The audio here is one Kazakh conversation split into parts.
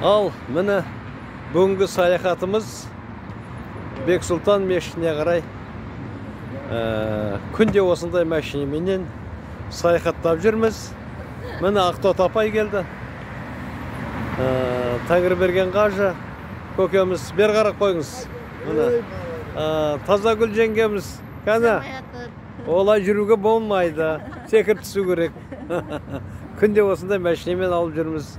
Al, mine бүгінгі саяхатымыз Бексұлтан мешітіне қарай. Күнде осындай машинаменен саяхаттап жүрміз. Міне Ақтот апай келді. Тәңірберген қажы көкеміз, бер қарап қойыңыз. Міне Тазагүл жеңгеміз. Кәне, олай жүруге болмайды. Секір түсу керек. Күнде осындай машинамен алып жүрміз.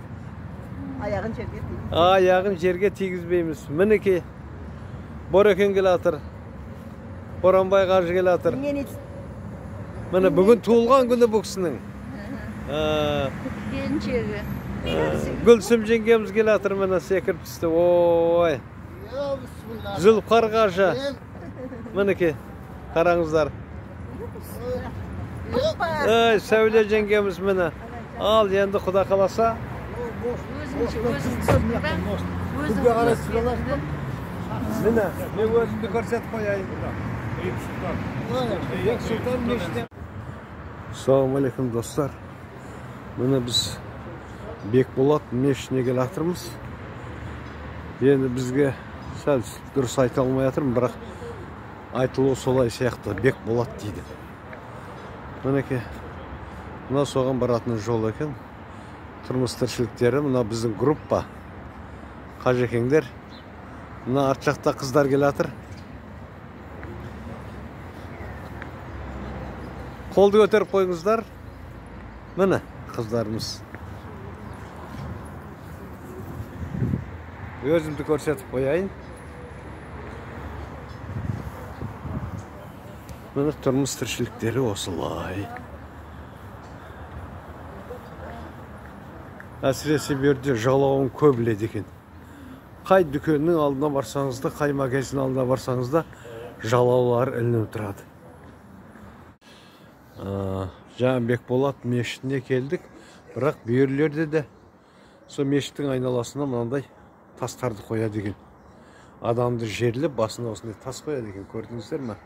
Аяғын жерге тигізбейміз. Мінеке Борекен келатыр. Боранбай қажы келатыр. Міне бүгін туылған күні бұл кісінің. Гүлсім жеңгеміз келатыр, міне секір түсті. Ой, Зүлқар қажы. Мінеке қараңыздар. Сәуле жеңгеміз міне. Ал, енді Құда қаласа. Міне, мен өзімді көрсетіп қояйын. Ассалауму алейкум достар. Міне біз Бекболат мешітіне келе жатырмыз. Енді бізге сәл дұрыс айта алмай жатырмын, бірақ айтылуы солай сияқты Бекболат дейді. Мінеке, мына соған баратын жол екен. Тұрмыс тіршіліктері, мына біздің группа. Қажекеңдер. Мына арт жақта қыздар келе жатыр. Қолды көтеріп қойыңыздар. Міне қыздарымыз. Өзімді көрсетіп қояйын. Міне тұрмыс тіршіліктері осылай. Әсіресе берді жалауын көбіледі екен. Қай дүкеннің алдына барсаңызда, қай магазин алдына барсаңызда жалаулар ілініп тұрады. Жаңа Бекболат мешітіне келдік, бірақ бүйірлерде де сол мешіттің айналасына мынандай тастарды қояды екен. Адамды жерлеп, басына осындай тас қояды екен. Көрдіңіздер ме?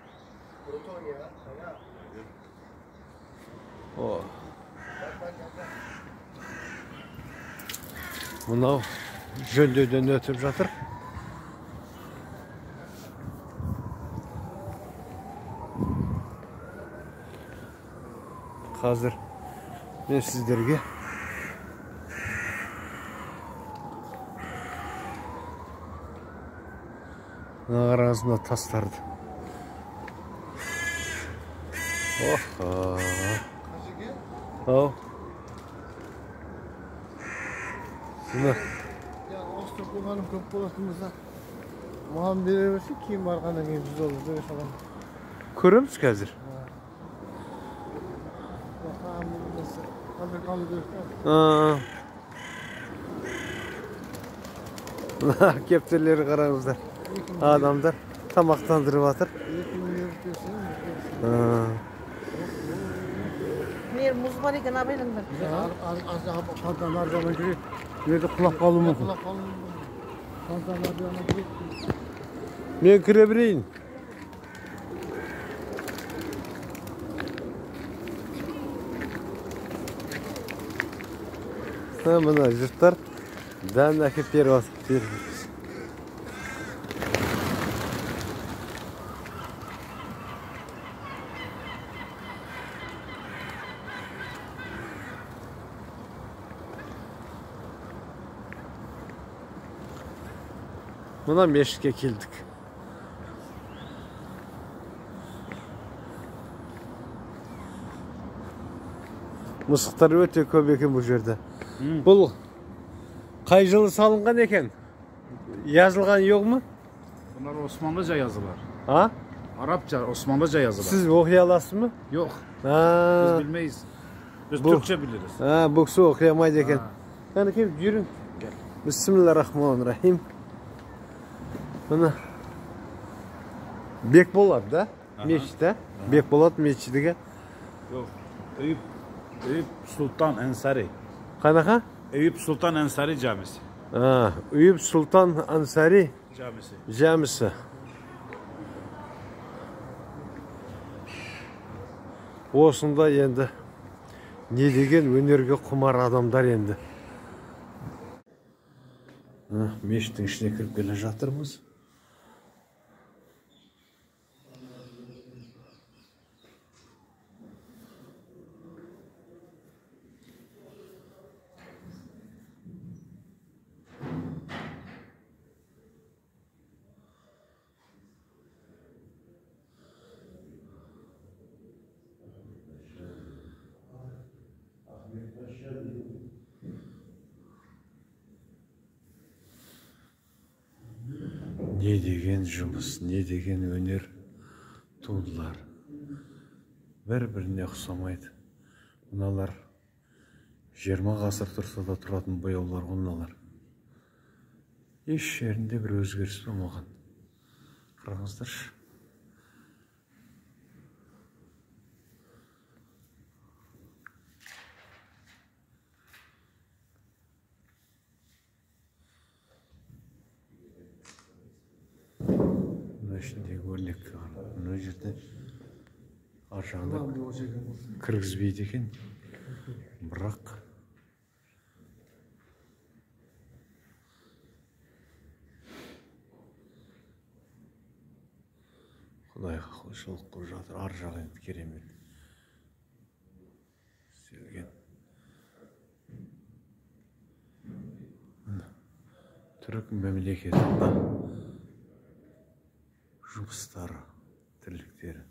Мынау жөндеуден өтіп жатыр. Қазір мен сіздерге қараңызына тастарды. Ау. Сына. Осы болғаным көп болатынымызда маған бере берсе, кейін барғаннан кейін жүз olur böyle falan. Көреміз қазір. Кептерлері қараңыздар. Адамдар тамақтандырып жатыр. Mer muz var ekan abeyinglar. Kantan arjana girip, yerde kulak kalır mı? Kantan arjana girip. Men kire bereyim. Mına jurtlar dam akip beryapti. Mına mешітке келдік. Мысықтар өте көп екен бұл жерде. Бұл қай жылы салынған екен? Yazılған yok mu? Bunlar Osmanlıca yazılar. Ha? Arapça, Osmanlıca yazılar. Siz okuyamazsınız mı? Yok. Ha. Biz bilmeyiz. Biz Türkçe biliriz. Ha, bu kişi okuyamaydı eken. Yani kim? Yürün. Gel. Bismillahirrahmanirrahim. Buna Bekbолат da meçhide. Bekболат meçhidiga. Yok. Eyüp Sultan Ensari. Qanaqa? Eyüp Sultan Ensari Camisi. Ha, Eyüp Sultan Ensari camisi. Осында енді не деген өнерге құмар адамдар енді. Мешіттің ішіне кіріп келе жатырмыз. Не деген жұмыс, не деген өнер туындылар. Бір-біріне ұқсамайды. Мыналар 20 ғасыр тұрса да тұратын бояулар мыналар. Еш жерінде бір өзгеріс болмаған. Қараңыздаршы. Мына ішіндегі өрнекке қарап, мына жерде ар жағында кіргізбейді екен, бірақ Құдайға құлшылық қылып жатыр. Ар жағы енді керемет істелген. Түрік мемлекетінің жұмыстары, тірліктері.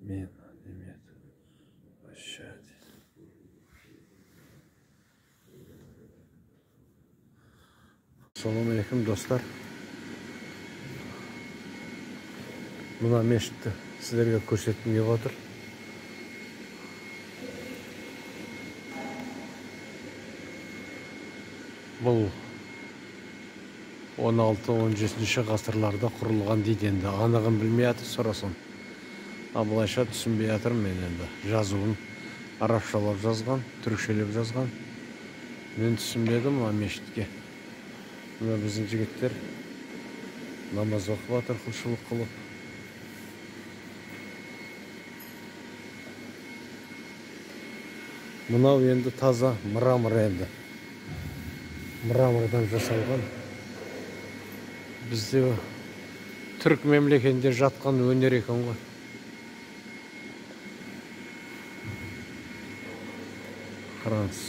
Мен, Немет, Башади. Ассалаумағалейкум, достар. Мына мешітті сіздерге көрсеткім келіп отыр. Бұл 16-17 ғасырларда құрылған дейді енді. Анығын білмей аты сұрасам. Абылайша түсінбей атырмын мен енді. Жазуын арабшалап жазған, түрікшелеп жазған. Мен түсінбедім мына мешітке. Мына біздің жігіттер намаз оқып атыр, құлшылық қылып. Мынау енді таза мрамор енді. Мрамордан жасалған. Бізде түрік мемлекетінде жатқан өнер екен ғой. Қараңыз.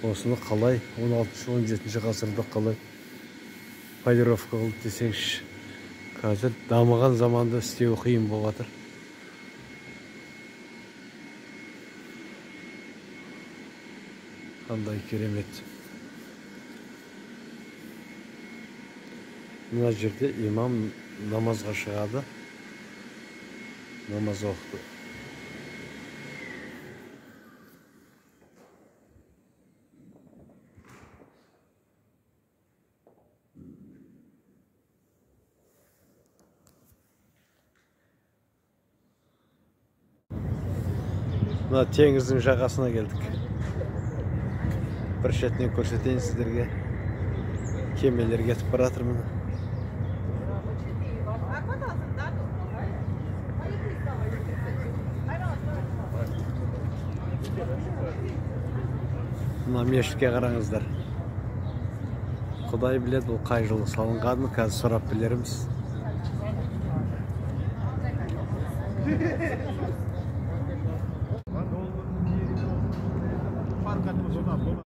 Осыны қалай 16-17 ғасырда қалай полировка қылды десеңізші. Қазір дамыған заманда істеу қиын болып жатыр. Қандай керемет. Мына жерде имам намазға шығады. Намаз оқыды. Мына теңіздің жағасына келдік. Бір шетінен көрсетейін сіздерге. Кемелер кетіп баратыр мына. Мына мешітке қараңыздар. Құдай біледі, ол қай жылы салынғанын қазір сұрап білерміз.